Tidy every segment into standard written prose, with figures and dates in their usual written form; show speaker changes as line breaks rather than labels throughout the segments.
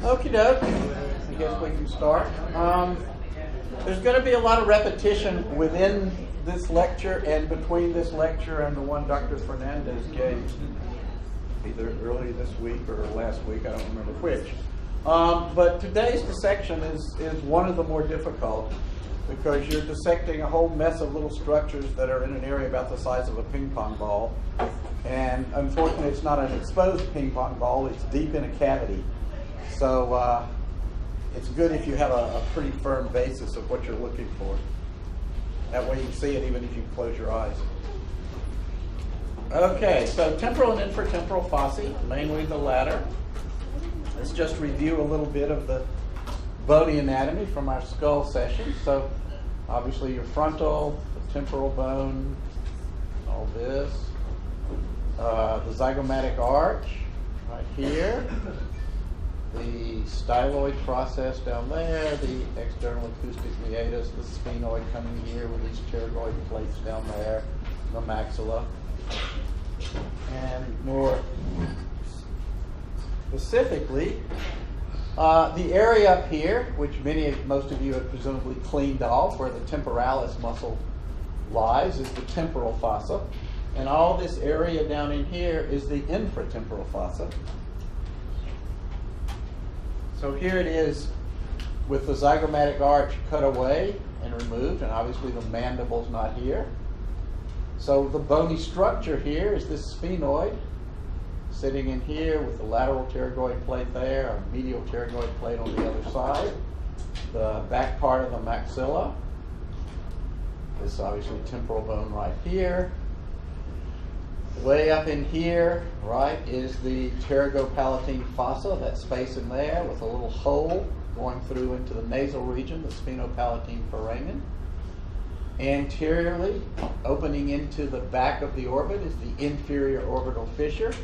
Okie doke. I guess we can start. There's going to be a lot of repetition within this lecture and between this lecture and the one Dr. Fernandez gave either early this week or last week, I don't remember which. But today's dissection is one of the more difficult because you're dissecting a whole mess of little structures that are in an area about the size of a ping pong ball. And unfortunately, it's not an exposed ping pong ball, it's deep in a cavity. So it's good if you have a pretty firm basis of what you're looking for. That way you can see it even if you close your eyes. Okay, so temporal and infratemporal foci, mainly the latter. Let's just review a little bit of the bony anatomy from our skull session. So obviously your frontal, the temporal bone, all this. The zygomatic arch right here. The styloid process down there, the external acoustic meatus, the sphenoid coming here with these pterygoid plates down there, the maxilla. And more specifically, the area up here, which most of you have presumably cleaned off, where the temporalis muscle lies, is the temporal fossa. And all this area down in here is the infratemporal fossa. So here it is with the zygomatic arch cut away and removed, and obviously the mandible's not here. So the bony structure here is this sphenoid sitting in here with the lateral pterygoid plate there, or medial pterygoid plate on the other side. The back part of the maxilla. This obviously temporal bone right here. Way up in here, right, is the pterygopalatine fossa, that space in there with a little hole going through into the nasal region, the sphenopalatine foramen. Anteriorly, opening into the back of the orbit, is the inferior orbital fissure.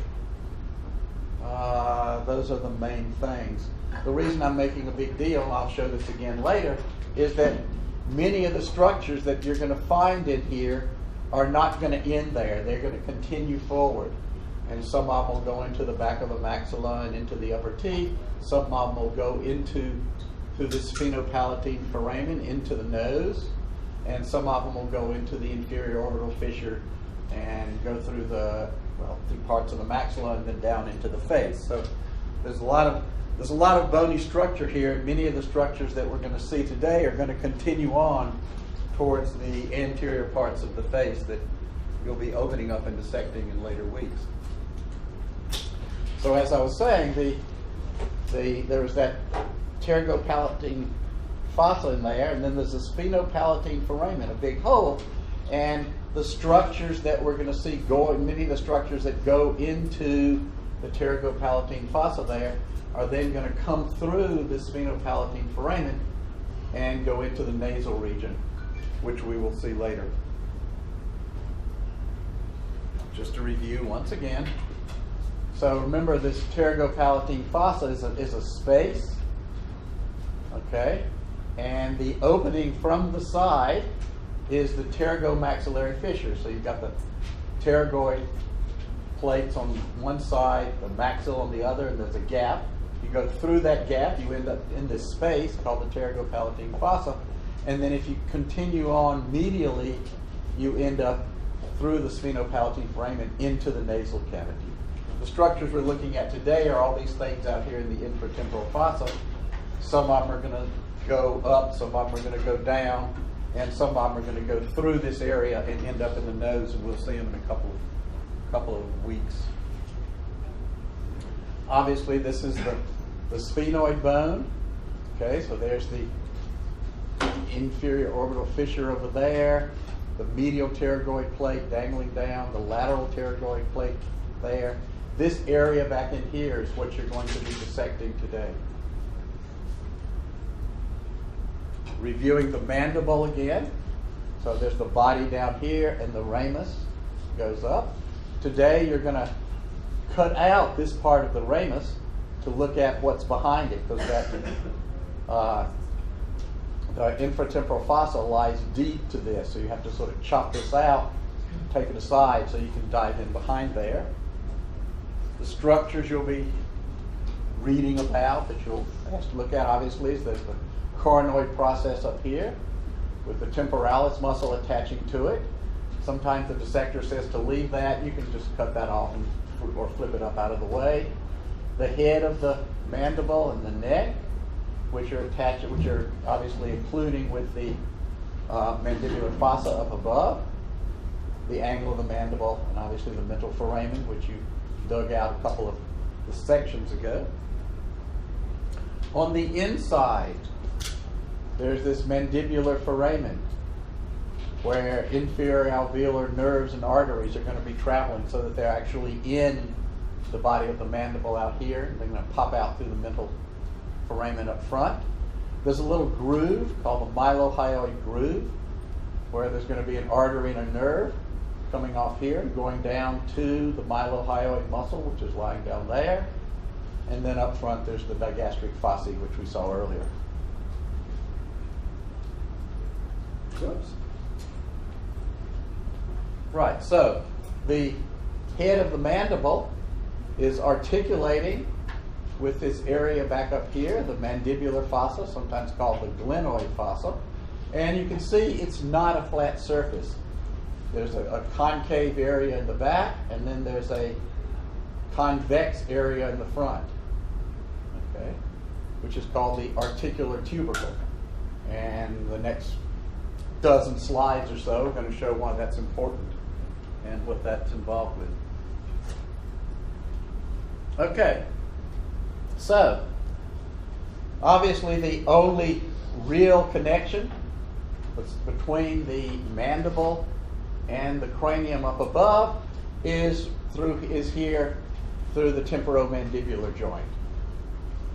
Those are the main things. The reason I'm making a big deal, and I'll show this again later, is that many of the structures that you're going to find in here are not going to end there. They're going to continue forward. And some of them will go into the back of the maxilla and into the upper teeth. Some of them will go through the sphenopalatine foramen, into the nose. And some of them will go into the inferior orbital fissure and go through through parts of the maxilla and then down into the face. So there's a lot of bony structure here. Many of the structures that we're going to see today are going to continue on towards the anterior parts of the face that you'll be opening up and dissecting in later weeks. So as I was saying, there was that pterygopalatine fossa in there, and then there's a sphenopalatine foramen, a big hole, and the structures that we're going to see many of the structures that go into the pterygopalatine fossa there are then going to come through the sphenopalatine foramen and go into the nasal region, which we will see later. Just to review once again. So remember, this pterygopalatine fossa is a space, okay? And the opening from the side is the pterygomaxillary fissure. So you've got the pterygoid plates on one side, the maxilla on the other, and there's a gap. You go through that gap, you end up in this space called the pterygopalatine fossa, and then if you continue on medially, you end up through the sphenopalatine foramen into the nasal cavity. The structures we're looking at today are all these things out here in the infratemporal fossa. Some of them are going to go up, some of them are going to go down, and some of them are going to go through this area and end up in the nose, and we'll see them in a couple of weeks. Obviously, this is the sphenoid bone. Okay, so there's the inferior orbital fissure over there, the medial pterygoid plate dangling down, the lateral pterygoid plate there. This area back in here is what you're going to be dissecting today. Reviewing the mandible again. So there's the body down here and the ramus goes up. Today you're going to cut out this part of the ramus to look at what's behind it, because that the infratemporal fossa lies deep to this, so you have to sort of chop this out, take it aside so you can dive in behind there. The structures you'll be reading about that you'll have to look at, obviously, is there's the coronoid process up here with the temporalis muscle attaching to it. Sometimes the dissector says to leave that. You can just cut that off or flip it up out of the way. The head of the mandible and the neck, which are attached, which are obviously including with the mandibular fossa up above, the angle of the mandible, and obviously the mental foramen, which you dug out a couple of the sections ago. On the inside, there's this mandibular foramen, where inferior alveolar nerves and arteries are going to be traveling so that they're actually in the body of the mandible out here. They're going to pop out through the mental foramen up front. There's a little groove called the mylohyoid groove, where there's going to be an artery and a nerve coming off here, going down to the mylohyoid muscle, which is lying down there. And then up front, there's the digastric fossae, which we saw earlier. Oops. Right, so the head of the mandible is articulating with this area back up here, the mandibular fossa, sometimes called the glenoid fossa. And you can see it's not a flat surface. There's a concave area in the back, and then there's a convex area in the front, okay, which is called the articular tubercle. And the next dozen slides or so are going to show why that's important and what that's involved with. Okay, so obviously the only real connection between the mandible and the cranium up above is here through the temporomandibular joint.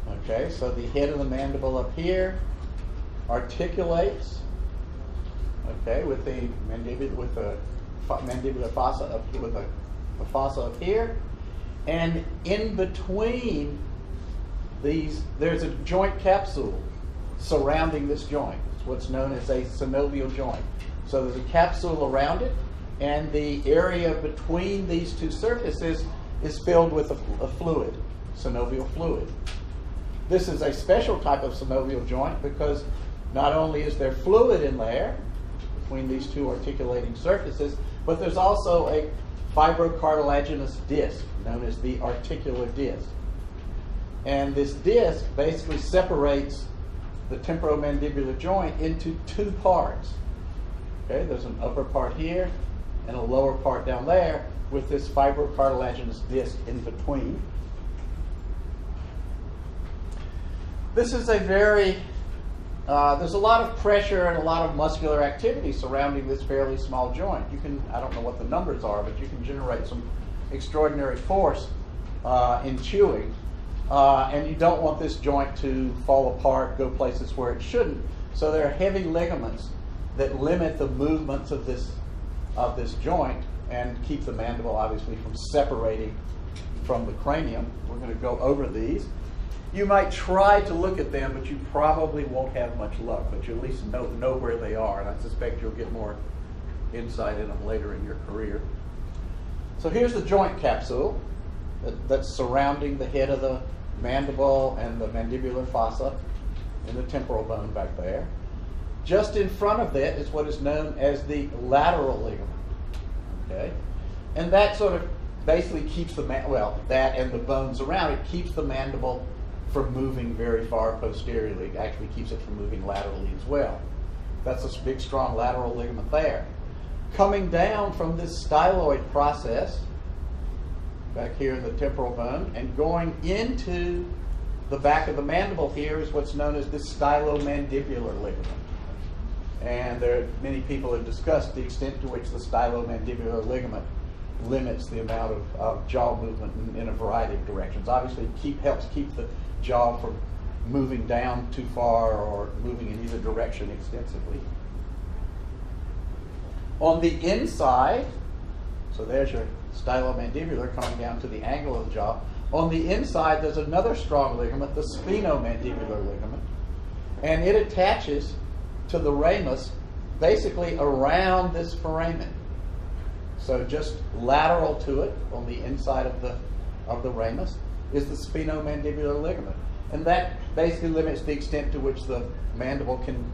Okay, so the head of the mandible up here articulates, okay, with the mandibular fossa up here, with the fossa up here, and in between these, there's a joint capsule surrounding this joint. It's what's known as a synovial joint. So there's a capsule around it, and the area between these two surfaces is filled with a fluid, synovial fluid. This is a special type of synovial joint because not only is there fluid in there between these two articulating surfaces, but there's also a fibrocartilaginous disc known as the articular disc. And this disc basically separates the temporomandibular joint into two parts. Okay, there's an upper part here and a lower part down there with this fibrocartilaginous disc in between. This is a very, there's a lot of pressure and a lot of muscular activity surrounding this fairly small joint. You can, I don't know what the numbers are, but you can generate some extraordinary force in chewing. And you don't want this joint to fall apart, go places where it shouldn't. So there are heavy ligaments that limit the movements of this joint and keep the mandible obviously from separating from the cranium. We're going to go over these. You might try to look at them, but you probably won't have much luck, but you at least know where they are, and I suspect you'll get more insight in them later in your career. So here's the joint capsule that's surrounding the head of the mandible and the mandibular fossa in the temporal bone back there. Just in front of that is what is known as the lateral ligament. Okay? And that sort of basically keeps the, that and the bones around it keeps the mandible from moving very far posteriorly. It actually keeps it from moving laterally as well. That's a big, strong lateral ligament there. Coming down from this styloid process, back here in the temporal bone, and going into the back of the mandible here is what's known as the stylomandibular ligament. And many people have discussed the extent to which the stylomandibular ligament limits the amount of jaw movement in a variety of directions. Obviously, it helps keep the jaw from moving down too far or moving in either direction extensively. On the inside, so there's your stylomandibular coming down to the angle of the jaw. On the inside, there's another strong ligament, the sphenomandibular ligament, and it attaches to the ramus basically around this foramen. So just lateral to it on the inside of the ramus is the sphenomandibular ligament. And that basically limits the extent to which the mandible can